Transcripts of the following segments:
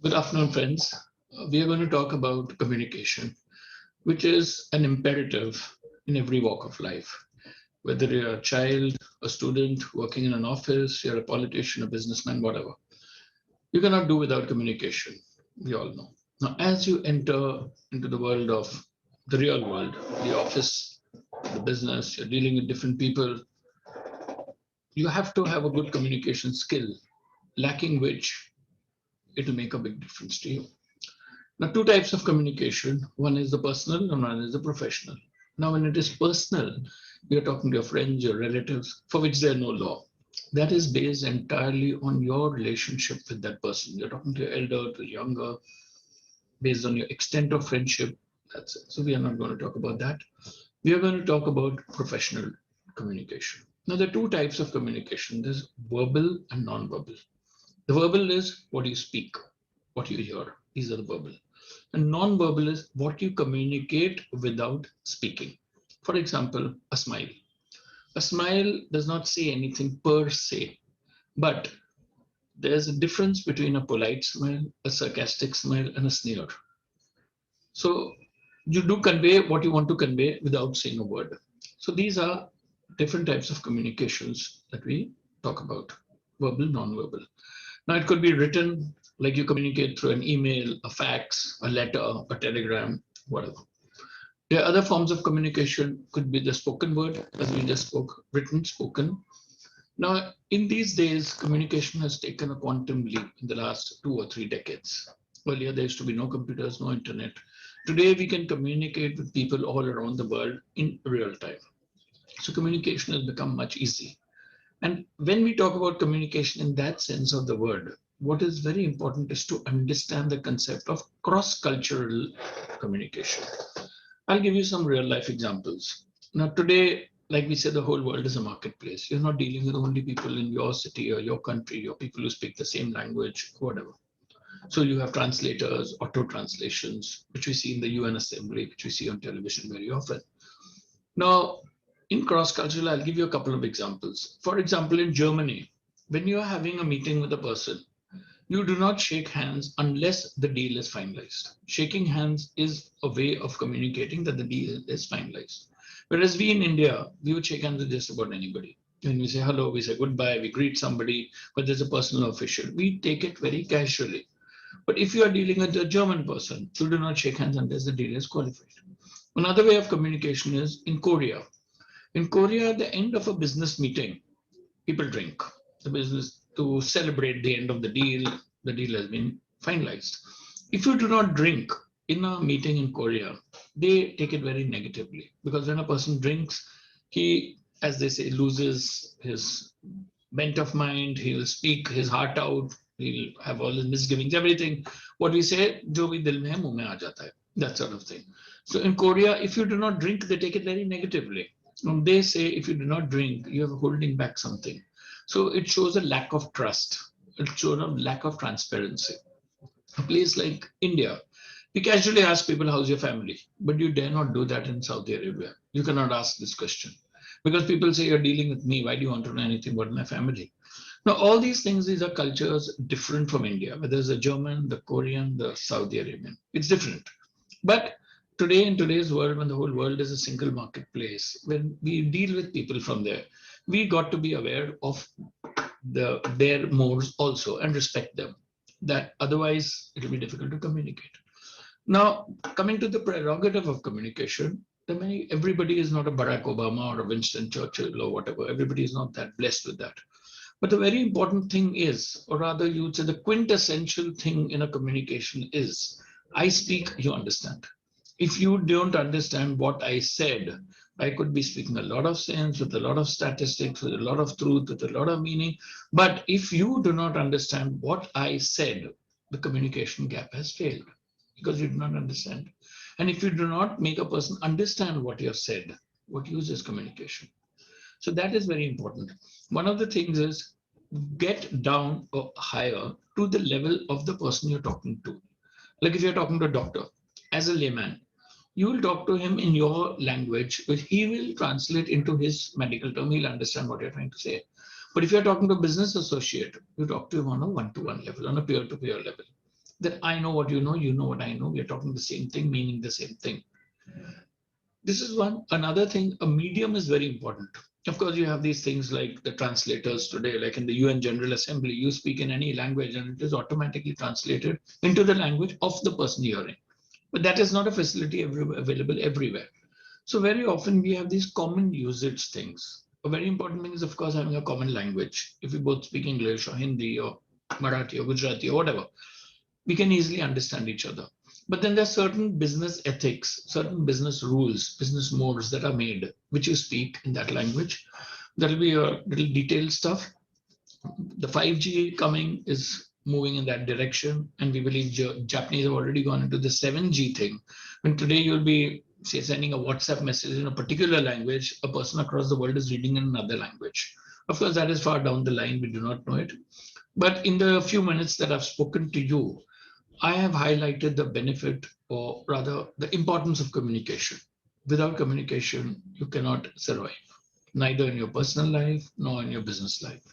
Good afternoon, friends. We are going to talk about communication, which is an imperative in every walk of life. Whether you're a child, a student, working in an office, you're a politician, a businessman, whatever. You cannot do without communication. We all know. Now, as you enter into the world of the real world, the office, the business, you're dealing with different people, you have to have a good communication skill, lacking which it will make a big difference to you. Now, two types of communication. One is the personal and one is the professional. Now, when it is personal, you're talking to your friends, your relatives, for which there are no law. That is based entirely on your relationship with that person. You're talking to your elder, to younger, based on your extent of friendship. That's it. So we are not going to talk about that. We are going to talk about professional communication. Now, there are two types of communication. There's verbal and non-verbal. The verbal is what you speak, what you hear. These are the verbal. And non-verbal is what you communicate without speaking. For example, a smile. A smile does not say anything per se, but there's a difference between a polite smile, a sarcastic smile, and a sneer. So you do convey what you want to convey without saying a word. So these are different types of communications that we talk about, verbal, non-verbal. Now it could be written, like you communicate through an email, a fax, a letter, a telegram, whatever. There are other forms of communication, could be the spoken word, as we just spoke, written, spoken. Now, in these days, communication has taken a quantum leap in the last 2 or 3 decades. Earlier, there used to be no computers, no internet. Today, we can communicate with people all around the world in real time. So communication has become much easier. And when we talk about communication in that sense of the word, what is very important is to understand the concept of cross-cultural communication. I'll give you some real life examples. Now, today, like we said, the whole world is a marketplace. You're not dealing with only people in your city or your country or people who speak the same language, whatever. So you have translators, auto translations, which we see in the UN Assembly, which we see on television very often. Now, in cross-cultural, I'll give you a couple of examples. For example, in Germany, when you are having a meeting with a person, you do not shake hands unless the deal is finalized. Shaking hands is a way of communicating that the deal is finalized. Whereas we in India, we would shake hands with just about anybody. When we say hello, we say goodbye, we greet somebody, but there's a personal official. We take it very casually. But if you are dealing with a German person, you do not shake hands unless the deal is qualified. Another way of communication is in Korea. In Korea, at the end of a business meeting, people drink. The business to celebrate the end of the deal has been finalized. If you do not drink in a meeting in Korea, they take it very negatively because when a person drinks, he, as they say, loses his bent of mind, he'll speak his heart out, he'll have all his misgivings, everything. What we say, jo bhi dil mein hai, muh mein aa jata hai, that sort of thing. So in Korea, if you do not drink, they take it very negatively. And they say if you do not drink, you're holding back something. So it shows a lack of trust. It shows a lack of transparency. A place like India, we casually ask people, how's your family? But you dare not do that in Saudi Arabia. You cannot ask this question because people say you're dealing with me. Why do you want to know anything about my family? Now, all these things, these are cultures different from India, whether it's the German, the Korean, the Saudi Arabian. It's different. But today, in today's world, when the whole world is a single marketplace, when we deal with people from there, we got to be aware of their modes also and respect them. That otherwise it will be difficult to communicate. Now, coming to the prerogative of communication, everybody is not a Barack Obama or a Winston Churchill or whatever. Everybody is not that blessed with that. But the very important thing is, or rather you would say the quintessential thing in a communication is, I speak, you understand. If you don't understand what I said, I could be speaking a lot of sense with a lot of statistics, with a lot of truth, with a lot of meaning. But if you do not understand what I said, the communication gap has failed because you do not understand. And if you do not make a person understand what you have said, what use is communication? So that is very important. One of the things is get down or higher to the level of the person you're talking to. Like if you're talking to a doctor, as a layman, you will talk to him in your language, which he will translate into his medical term. He'll understand what you're trying to say. But if you're talking to a business associate, you talk to him on a one-to-one level, on a peer-to-peer level. that I know what you know what I know. We are talking the same thing, meaning the same thing. This is one. Another thing, a medium is very important. Of course, you have these things like the translators today, like in the UN General Assembly, you speak in any language and it is automatically translated into the language of the person hearing. But that is not a facility available everywhere. So very often we have these common usage things. A very important thing is, of course, having a common language. If we both speak English or Hindi or Marathi or Gujarati or whatever, we can easily understand each other. But then there's certain business ethics, certain business rules, business modes that are made, which you speak in that language. That'll be a little detailed stuff. The 5G coming is moving in that direction, and we believe Japanese have already gone into the 7G thing. When today you'll be, say, sending a WhatsApp message in a particular language, a person across the world is reading in another language. Of course, that is far down the line. We do not know it. But in the few minutes that I've spoken to you, I have highlighted the benefit, or rather the importance of communication. Without communication, you cannot survive, neither in your personal life nor in your business life.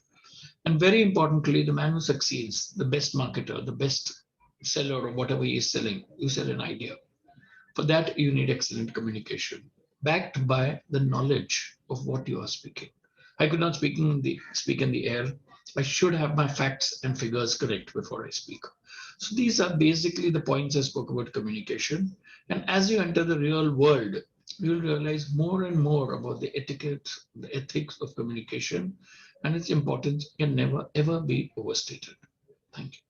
And very importantly, the man who succeeds, the best marketer, the best seller of whatever he is selling, you sell an idea. For that, you need excellent communication, backed by the knowledge of what you are speaking. I could not speak in the air. I should have my facts and figures correct before I speak. So these are basically the points I spoke about communication. And as you enter the real world, you'll realize more and more about the etiquette, the ethics of communication, and its importance can never ever be overstated. Thank you.